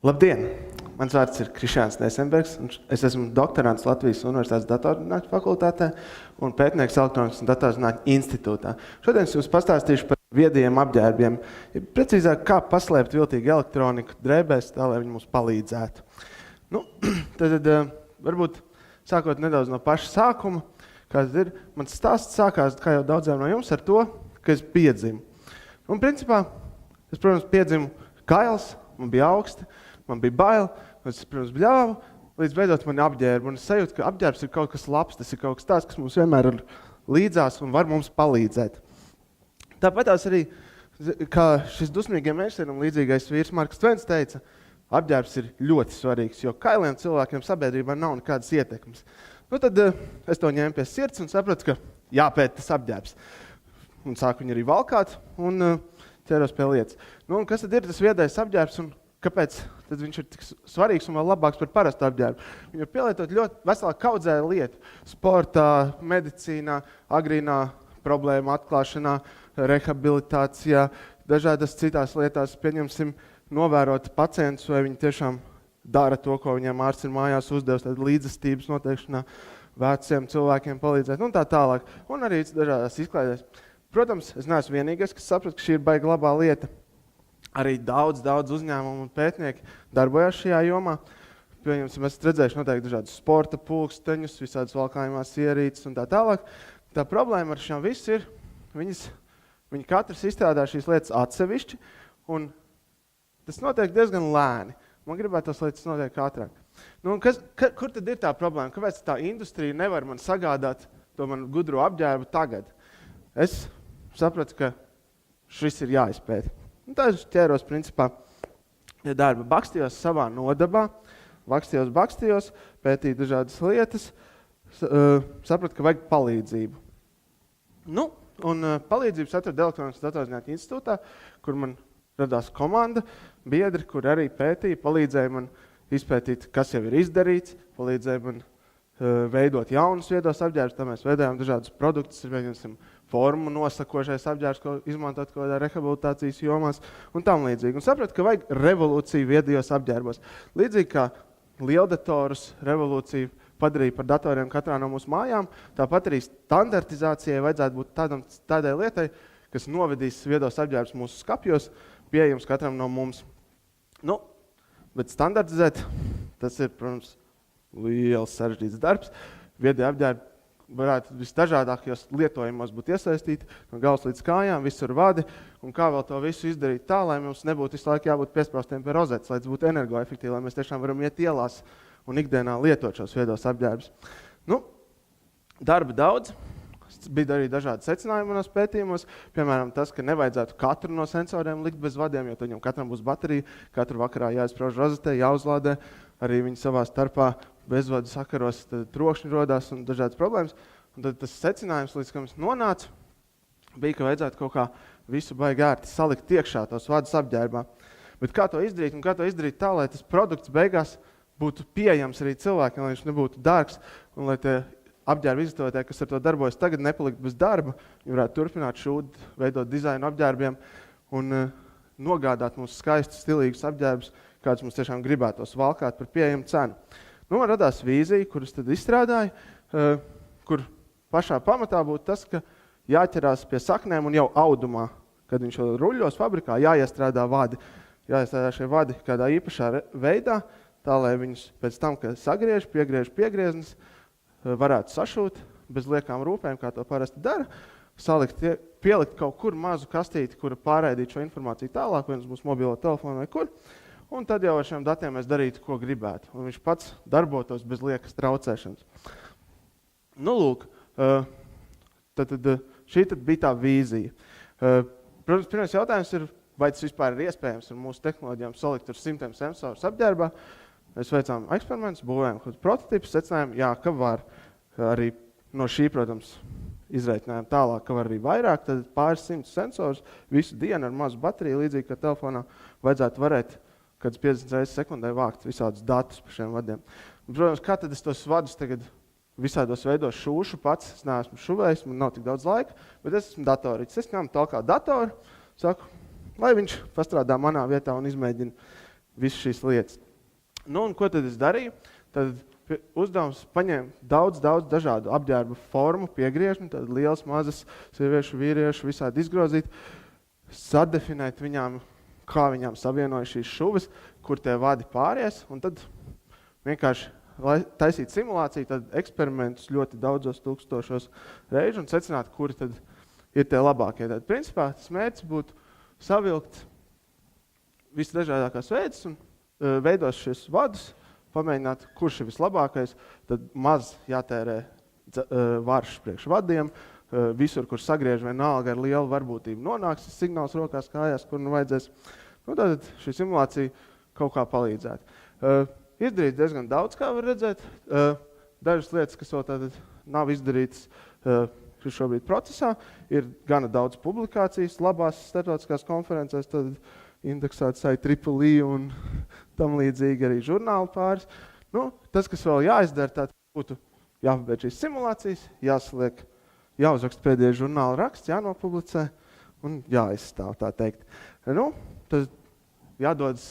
Labdien! Mans vārds ir Krišjāns Nesenbergs, un es esmu doktorants Latvijas Universitātes datorzinātņu fakultātē un pētnieks Elektronikas un datorzinātņu institūtā. Šodien es jums pastāstīšu par viedajiem apģērbiem, precīzāk, kā paslēpt viltīgu elektroniku drēbēs, tā lai viņi mums palīdzētu. Tad varbūt sākot nedaudz no paša sākuma, kāds ir, mans stāsts sākās, kā jau daudziem no jums, ar to, ka es piedzimu. Un principā, es, protams, piedzimu kails, man bija augsti, man bija bail, es, protams, bļāvu, līdz beidzot mani apģērbu. Un es sajūtu, ka apģērbs ir kaut kas labs, tas ir kaut kas tāds, kas mums vienmēr ir līdzās un var mums palīdzēt. Tāpatās arī, kā šis dusmīgiem mežsēnam līdzīgais vīrs Marks Tvens teica, apģērbs ir ļoti svarīgs, jo kailiem cilvēkiem sabiedrībā nav nekādas ietekmes. Tad es to ņēmu pie sirds un sapratu, ka jāpēt tas apģērbs. Un sāku viņu arī valkāt un ķeros pie lietas. Un kas tad ir tas viedais apģērbs un kāpēc tad viņš ir tik svarīgs un vēl labāks par parastu apģērbu? Viņu var pielietot ļoti veselā kaudzē lietu. Sportā, medicīnā, agrīnā problēma atklāšanā, rehabilitācijā, dažādas citās lietās. Pieņemsim, novērot pacientus, vai viņi tiešām dara to, ko viņiem ārsts ir mājās uzdevis, tad līdzestības noteikšanā veciem cilvēkiem palīdzēt un tā tālāk. Un arī dažādās izklaidēs. Protams, es neesmu vienīgais, kas saprot, ka šī ir baiga labā lieta. Arī daudz uzņēmumu un pētnieki darbojās šajā jomā. Pieņemsim, esat redzējuši noteikti dažādus sporta pulksteņus, visādas valkājumās ierīces un tā tālāk. Tā problēma ar šiem viss ir, viņi katrs izstrādā šīs lietas atsevišķi, un tas notiek diezgan lēni. Man gribētu tos lietas notiek ātrāk. Kur tad ir tā problēma? Kāpēc tā industrija nevar man sagādāt to manu gudro apģērbu tagad? Es sapratu, ka šis ir jāizpēta. Tā es ķēros, principā, darba. Bakstījos savā nodabā, bakstījos, pētīju dažādas lietas, sapratu, ka vajag palīdzību. Un palīdzības atradu Elektronikas datorzinātņu institūtā, kur man radās komanda, biedri, kur arī pētīja, palīdzēja man izpētīt, kas jau ir izdarīts, palīdzēja man veidot jaunus viedos apģērbus, tā mēs veidojām dažādus produktus, formu nosakošais apģērbs, ko izmantot kaut kādā rehabilitācijas jomās un tam līdzīgi. Un sapratu, ka vajag revolūciju viedajos apģērbos. Līdzīgi kā lieldatorus revolūciju padarīja par datoriem katrā no mūsu mājām, tāpat arī standartizācijai vajadzētu būt tādai lietai, kas novedīs viedos apģērbus mūsu skapjos, pieejams katram no mums. Bet standartizēt, tas ir, protams, liels sarežģīts darbs. Viedie apģērbi varētu visdažādākajos lietojumos būt iesaistīti, no galvas līdz kājām, visur vadi, un kā vēl to visu izdarīt tā, lai mums nebūtu visu laiku jābūt piespraustiem pie rozetes, lai tas būtu energoefektīvi, lai mēs tiešām varam iet ielās un ikdienā lietot šos viedos apģērbus. Darba daudz, bija arī dažādi secinājumi manos pētījumos, piemēram tas, ka nevajadzētu katru no sensoriem likt bez vadiem, jo viņam katram būs baterija, katru vakarā jāizsprauž rozetē, jāuzlādē, arī viņi savā starpā bezvadu sakaros, tad trokšņi rodās un dažādas problēmas. Un tad tas secinājums, līdz kam es nonācu, bija, ka vajadzētu kaut kā visu baigi ērti salikt iekšā tos vadus apģērbā. Bet kā to izdarīt un kā to izdarīt tā, lai tas produkts beigās būtu pieejams arī cilvēkiem, lai viņš nebūtu dārgs un lai tie apģērbu izgatavotāji, kas ar to darbojas tagad, nepalikt bez darba, viņi varētu turpināt šūt, veidot dizainu apģērbiem un nogādāt mums skaistus, stilīgus apģērbus, kādus mums tiešām gribētos valkāt par pieejamu cenu. Man radās vīzija, kuras tad izstrādāju, kur pašā pamatā būtu tas, ka jāķerās pie saknēm un jau audumā, kad viņš vēl ruļļos fabrikā, jāiestrādā vadi. Jāiestrādā šie vadi kādā īpašā veidā, tā lai viņus pēc tam, kad sagriež, piegriežnes, varētu sašūt bez liekām rūpēm, kā to parasti dara, pielikt kaut kur mazu kastīti, kura pārraidīt šo informāciju tālāk, vai uz mūsu mobilo telefonu vai kur, un tad jau ar šiem datiem mēs darītu, ko gribētu. Un viņš pats darbotos bez liekas traucēšanas. Šī tad bija tā vīzija. Protams, pirmais jautājums ir, vai tas vispār ir iespējams ar mūsu tehnoloģijām salikt ar 100 sensorus apģērbā. Mēs veicām eksperimentus, būvējām kaut prototipus, secinājām, jā, ka var. Arī no šī, protams, izreikinājām tālāk, ka var arī vairāk, tad pāris 100 sensorus visu dienu ar mazu bateriju, līdzīgi kā telefonā, vajadzētu varēt kāds 50 reizes sekundē vākt visādus datus par šiem vadiem. Un, protams, kā tad es tos vadus tagad visādos veidos šūšu pats, es neesmu šuvējis, man nav tik daudz laika, bet es esmu datorītis. Es ņemu tā kā datoru, saku, lai viņš pastrādā manā vietā un izmēģina visas šīs lietas. Nu, un ko tad es darīju? Tad uzdevums paņēma daudz dažādu apģērbu formu, piegriežņu, tad liels, mazas, sieviešu, vīriešu, visādi izgrozīt, sadefinēt viņām, kā viņām savienoja šīs šuvis, kur tie vadi pāries, un tad vienkārši taisīt simulāciju, tad eksperimentus ļoti daudzos tūkstošos reižu un secināt, kuri tad ir tie labākie. Tad, principā, tas mērķis būtu savilkt visdažādākās veidus un veidos šis vadus, pamēģināt, kurš ir vislabākais, tad maz jātērē varš priekš vadiem, visur, kur sagriež vienalga ar lielu varbūtību nonāks signāls rokās, kājās, kur nu vajadzēs. Nu, tad šī simulācija kaut kā palīdzētu. Izdarīt diezgan daudz, kā var redzēt. Dažas lietas, kas vēl tātad nav izdarītas šobrīd procesā, ir gana daudz publikācijas, labās starptautiskās konferencēs, tad indeksētas IEEE un tam līdzīgi arī žurnāli pāris. Nu, tas, kas vēl jāizdara, tā būtu jāpabeidz šīs simulācijas, jāsliek, jāuzraksta pēdējais žurnāla raksts, jānopublicē un jāizstāv, tā teikt. Nu, tad jādodas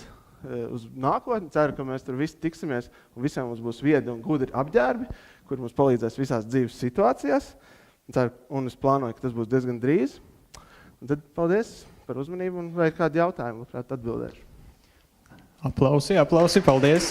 uz nākotni. Ceru, ka mēs tur visi tiksimies un visiem mums būs viedi un gudri apģērbi, kur mums palīdzēs visās dzīves situācijās. Un es plānoju, ka tas būs diezgan drīz. Un tad paldies par uzmanību un vai kādi jautājumi, labprāt atbildēšu. Aplausi, paldies!